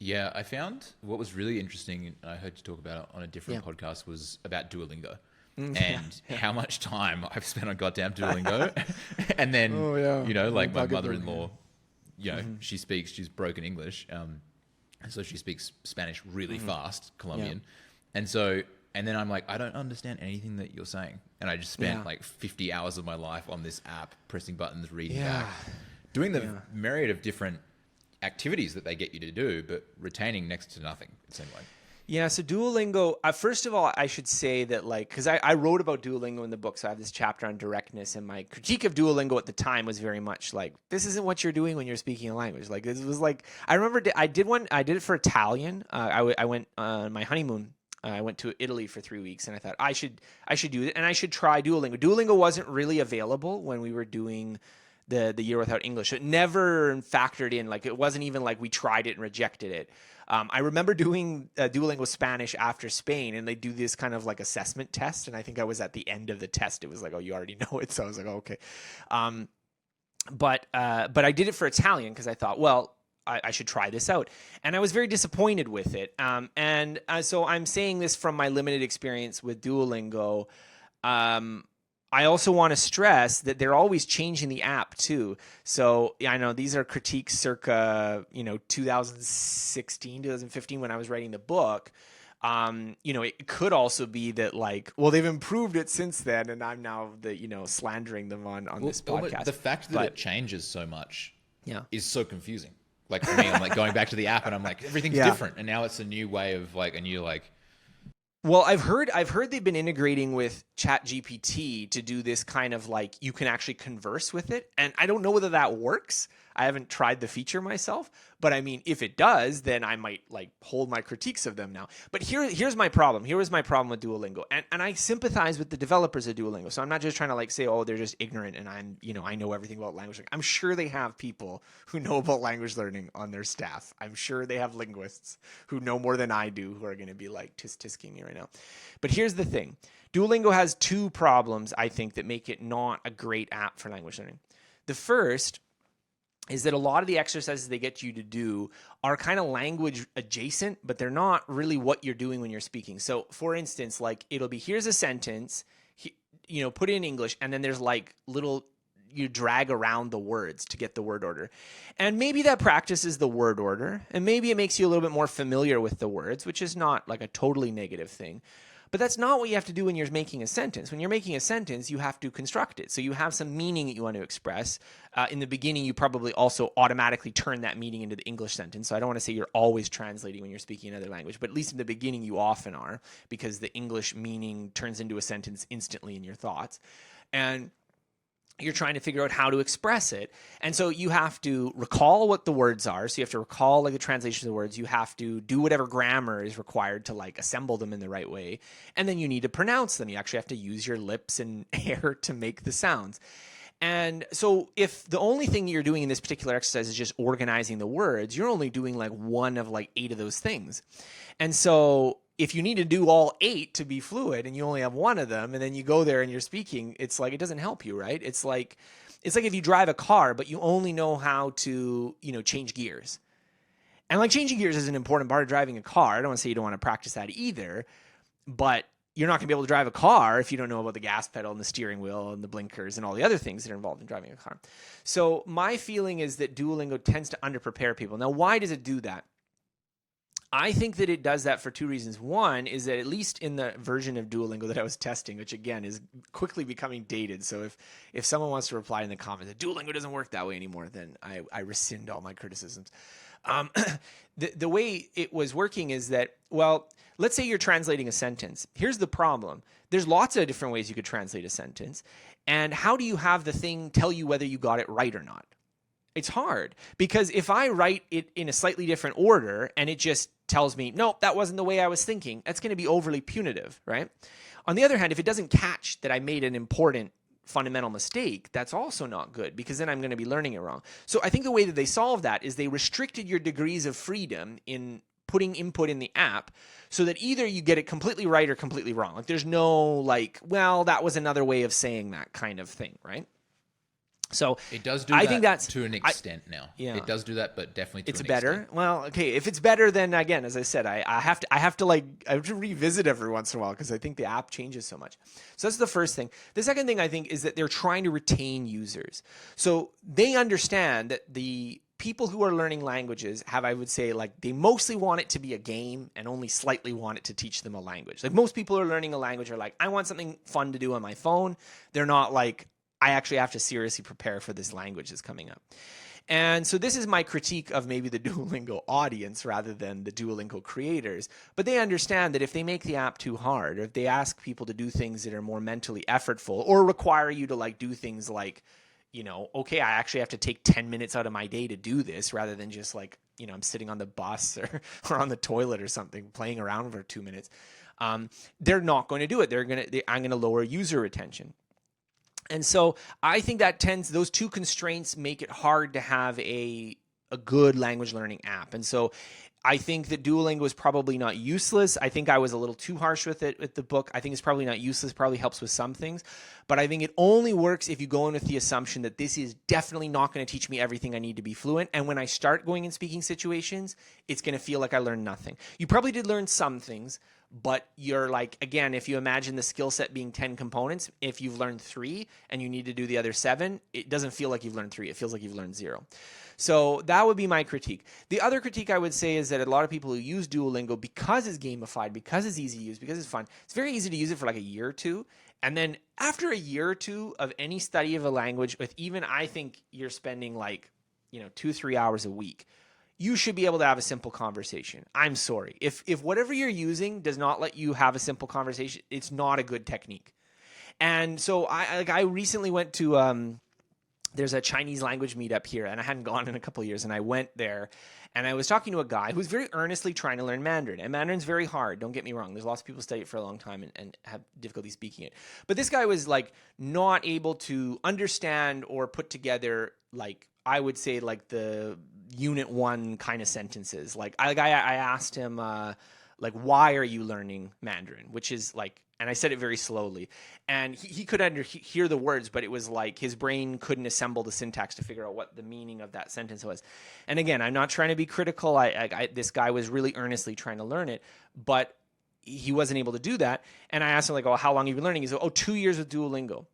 Yeah, I found what was really interesting, and I heard you talk about it on a different podcast, was about Duolingo and how much time I've spent on goddamn Duolingo. And then, like my mother-in-law, she's broken English. So she speaks Spanish really fast, Colombian. And so, and then I'm like, I don't understand anything that you're saying. And I just spent like 50 hours of my life on this app, pressing buttons, reading back, doing the myriad of different activities that they get you to do, but retaining next to nothing, it seemed like. Yeah, so Duolingo, first of all, I should say that, like, because I wrote about Duolingo in the book, so I have this chapter on directness, and my critique of Duolingo at the time was very much like, this isn't what you're doing when you're speaking a language. Like, this was like, I remember I did it for Italian. I went on my honeymoon. I went to Italy for 3 weeks, and I thought I should do it, and I should try Duolingo. Duolingo wasn't really available when we were doing the Year Without English. It never factored in. Like, it wasn't even like we tried it and rejected it. I remember doing Duolingo Spanish after Spain, and they do this kind of like assessment test, and I think I was at the end of the test. It was like, oh, you already know it, so I was like, oh, okay. But I did it for Italian because I thought, well, I should try this out, and I was very disappointed with it. So I'm saying this from my limited experience with Duolingo. I also want to stress that they're always changing the app too. So I know these are critiques circa, 2016, 2015 when I was writing the book. It could also be that like, well, they've improved it since then, and I'm now slandering them on this podcast. The fact that it changes so much is so confusing. Like for me, I'm like going back to the app and I'm like, everything's different. And now it's a new way of like, Well, I've heard they've been integrating with ChatGPT to do this kind of like you can actually converse with it. And I don't know whether that works. I haven't tried the feature myself, but I mean, if it does, then I might like hold my critiques of them now. But here's my problem. Here was my problem with Duolingo. And I sympathize with the developers of Duolingo. So I'm not just trying to like say, oh, they're just ignorant and I know everything about language learning. I'm sure they have people who know about language learning on their staff. I'm sure they have linguists who know more than I do who are going to be like tisk-tisking me right now. But here's the thing. Duolingo has two problems, I think, that make it not a great app for language learning. The first is that a lot of the exercises they get you to do are kind of language adjacent, but they're not really what you're doing when you're speaking. So for instance, like it'll be, here's a sentence, put it in English, and then there's like you drag around the words to get the word order. And maybe that practices the word order, and maybe it makes you a little bit more familiar with the words, which is not like a totally negative thing. But that's not what you have to do when you're making a sentence. When you're making a sentence, you have to construct it. So you have some meaning that you want to express. In the beginning, you probably also automatically turn that meaning into the English sentence. So I don't want to say you're always translating when you're speaking another language, but at least in the beginning, you often are, because the English meaning turns into a sentence instantly in your thoughts. And you're trying to figure out how to express it. And so you have to recall what the words are. So you have to recall like the translation of the words. You have to do whatever grammar is required to like assemble them in the right way. And then you need to pronounce them. You actually have to use your lips and hair to make the sounds. And so if the only thing you're doing in this particular exercise is just organizing the words, you're only doing like one of like 8 of those things. And so if you need to do all 8 to be fluid and you only have one of them, and then you go there and you're speaking, it's like, it doesn't help you, right? It's like if you drive a car, but you only know how to, change gears. And like changing gears is an important part of driving a car. I don't want to say you don't want to practice that either, but you're not going to be able to drive a car if you don't know about the gas pedal and the steering wheel and the blinkers and all the other things that are involved in driving a car. So my feeling is that Duolingo tends to underprepare people. Now, why does it do that? I think that it does that for 2 reasons. One is that at least in the version of Duolingo that I was testing, which again is quickly becoming dated. So if someone wants to reply in the comments that Duolingo doesn't work that way anymore, then I rescind all my criticisms. The way it was working is that, well, let's say you're translating a sentence. Here's the problem. There's lots of different ways you could translate a sentence. And how do you have the thing tell you whether you got it right or not? It's hard, because if I write it in a slightly different order and it just tells me, no, that wasn't the way I was thinking, that's going to be overly punitive, right? On the other hand, if it doesn't catch that I made an important fundamental mistake, that's also not good, because then I'm going to be learning it wrong. So I think the way that they solved that is they restricted your degrees of freedom in putting input in the app so that either you get it completely right or completely wrong. Like there's no like, well, that was another way of saying that kind of thing, right? So it does do I that think that's to an extent now. Yeah. It does do that, but definitely to it's an better. extent. Well, okay, if it's better, then again, as I said, I have to revisit every once in a while because I think the app changes so much. So that's the first thing. The second thing I think is that they're trying to retain users. So they understand that the people who are learning languages have, I would say, like they mostly want it to be a game and only slightly want it to teach them a language. Like most people who are learning a language are like, I want something fun to do on my phone. They're not like, I actually have to seriously prepare for this language that's coming up. And so this is my critique of maybe the Duolingo audience rather than the Duolingo creators. But they understand that if they make the app too hard, or if they ask people to do things that are more mentally effortful or require you to like do things like, you know, okay, I actually have to take 10 minutes out of my day to do this rather than just like, you know, I'm sitting on the bus or on the toilet or something playing around for 2 minutes. They're not going to do it. I'm going to lower user retention. And so I think that those two constraints make it hard to have a good language learning app. And so I think that Duolingo is probably not useless. I think I was a little too harsh with it with the book. I think it's probably not useless, probably helps with some things. But I think it only works if you go in with the assumption that this is definitely not going to teach me everything I need to be fluent. And when I start going in speaking situations, it's going to feel like I learned nothing. You probably did learn some things, but you're like, again, if you imagine the skill set being 10 components, if you've learned 3 and you need to do the other 7, it doesn't feel like you've learned 3. It feels like you've learned 0. So that would be my critique. The other critique I would say is that a lot of people who use Duolingo, because it's gamified, because it's easy to use, because it's fun, it's very easy to use it for like a year or two. And then after a year or two of any study of a language, with even I think you're spending like, 2-3 hours a week, you should be able to have a simple conversation. I'm sorry. If whatever you're using does not let you have a simple conversation, it's not a good technique. And so I recently went to there's a Chinese language meetup here, and I hadn't gone in a couple of years, and I went there, and I was talking to a guy who's very earnestly trying to learn Mandarin. And Mandarin's very hard, don't get me wrong. There's lots of people study it for a long time and have difficulty speaking it. But this guy was like not able to understand or put together, like, I would say, like the unit 1 kind of sentences. Like I asked him, like, why are you learning Mandarin? Which is like, and I said it very slowly. And he could hear the words, but it was like his brain couldn't assemble the syntax to figure out what the meaning of that sentence was. And again, I'm not trying to be critical. This guy was really earnestly trying to learn it, but he wasn't able to do that. And I asked him, like, oh, how long have you been learning? He said, 2 years with Duolingo.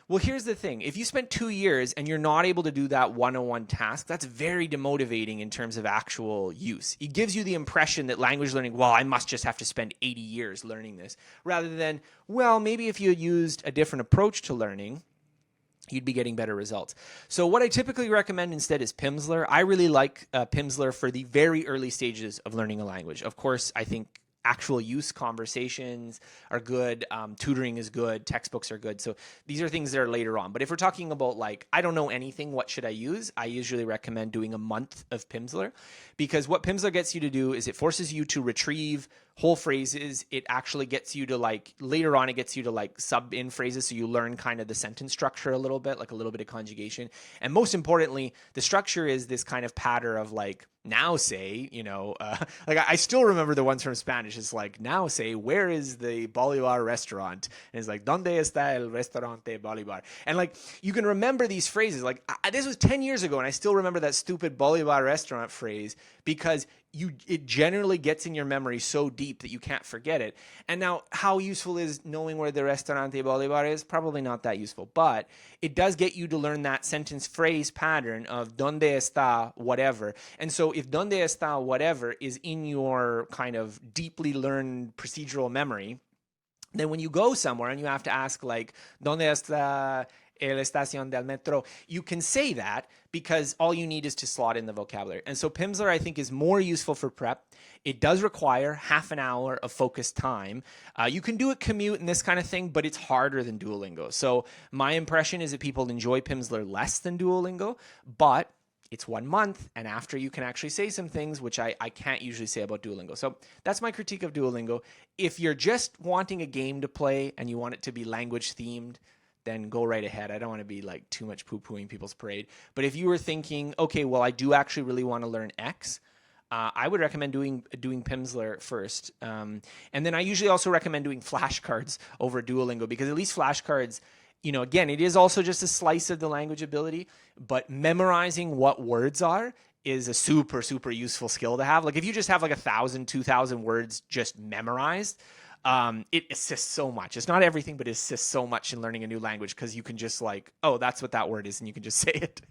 Well, here's the thing. If you spent 2 years and you're not able to do that one-on-one task, that's very demotivating in terms of actual use. It gives you the impression that language learning, well, I must just have to spend 80 years learning this, rather than, well, maybe if you used a different approach to learning, you'd be getting better results. So what I typically recommend instead is Pimsleur. I really like Pimsleur for the very early stages of learning a language. Of course, I think actual use conversations are good. Tutoring is good. Textbooks are good. So these are things that are later on. But if we're talking about, like, I don't know anything, what should I use? I usually recommend doing a month of Pimsleur, because what Pimsleur gets you to do is it forces you to retrieve whole phrases. It actually gets you to, like, later on, it gets you to, like, sub in phrases. So you learn kind of the sentence structure a little bit, like a little bit of conjugation. And most importantly, the structure is this kind of pattern of, like, now say, like I still remember the ones from Spanish. It's like, now say, where is the Bolivar restaurant? And it's like, ¿Dónde está el restaurante Bolivar? And like, you can remember these phrases. Like, this was 10 years ago, and I still remember that stupid Bolivar restaurant phrase because it generally gets in your memory so deep that you can't forget it. And now, how useful is knowing where the restaurante Bolivar is? Probably not that useful, but it does get you to learn that sentence phrase pattern of ¿Dónde está whatever? And so if ¿Dónde está whatever is in your kind of deeply learned procedural memory, then when you go somewhere and you have to ask, like, ¿Dónde está el estación del metro? You can say that because all you need is to slot in the vocabulary. And so Pimsleur, I think, is more useful for prep. It does require half an hour of focused time. You can do a commute and this kind of thing, but it's harder than Duolingo. So my impression is that people enjoy Pimsleur less than Duolingo, but it's 1 month, and after you can actually say some things, which I can't usually say about Duolingo. So that's my critique of Duolingo. If you're just wanting a game to play and you want it to be language themed, then go right ahead. I don't want to be like too much poo-pooing people's parade. But if you were thinking, okay, well, I do actually really want to learn X, I would recommend doing Pimsleur first. And then I usually also recommend doing flashcards over Duolingo, because at least flashcards, again, it is also just a slice of the language ability, but memorizing what words are is a super, super useful skill to have. Like if you just have like 1,000, 2,000 words just memorized, it assists so much. It's not everything, but it assists so much in learning a new language because you can just like, oh, that's what that word is, and you can just say it.